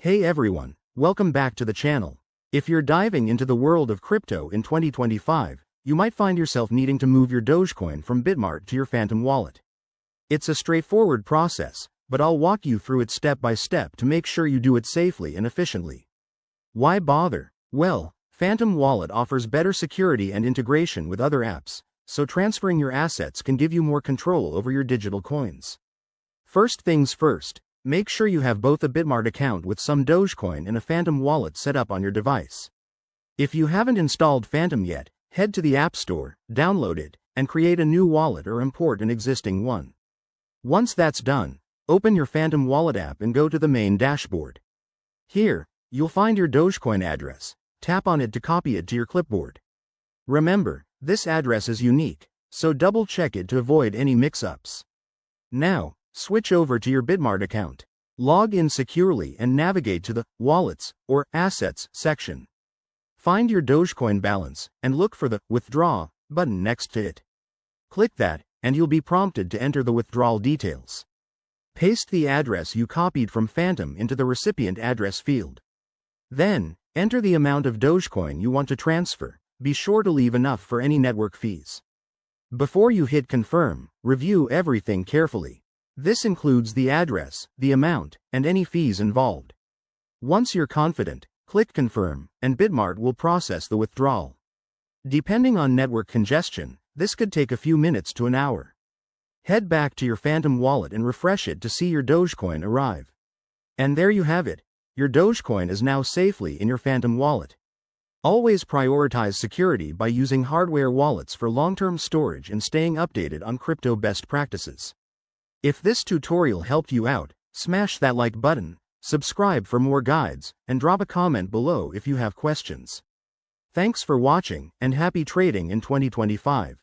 Hey everyone, welcome back to the channel. If you're diving into the world of crypto in 2025, you might find yourself needing to move your Dogecoin from Bitmart to your Phantom wallet. It's a straightforward process, but I'll walk you through it step by step to make sure you do it safely and efficiently. Why bother? Well, Phantom Wallet offers better security and integration with other apps, so transferring your assets can give you more control over your digital coins. First things first, make sure you have both a Bitmart account with some Dogecoin and a Phantom wallet set up on your device. If you haven't installed Phantom yet, head to the App Store, download it, and create a new wallet or import an existing one. Once that's done, open your Phantom wallet app and go to the main dashboard. Here, you'll find your Dogecoin address. Tap on it to copy it to your clipboard. Remember, this address is unique, so double-check it to avoid any mix-ups. Now, switch over to your Bitmart account. Log in securely and navigate to the Wallets or Assets section. Find your Dogecoin balance and look for the Withdraw button next to it. Click that, and you'll be prompted to enter the withdrawal details. Paste the address you copied from Phantom into the recipient address field. Then, enter the amount of Dogecoin you want to transfer. Be sure to leave enough for any network fees. Before you hit confirm, review everything carefully. This includes the address, the amount, and any fees involved. Once you're confident, click confirm, and Bitmart will process the withdrawal. Depending on network congestion, this could take a few minutes to an hour. Head back to your Phantom wallet and refresh it to see your Dogecoin arrive. And there you have it. Your Dogecoin is now safely in your Phantom wallet. Always prioritize security by using hardware wallets for long-term storage and staying updated on crypto best practices. If this tutorial helped you out, smash that like button, subscribe for more guides, and drop a comment below if you have questions. Thanks for watching, and happy trading in 2025.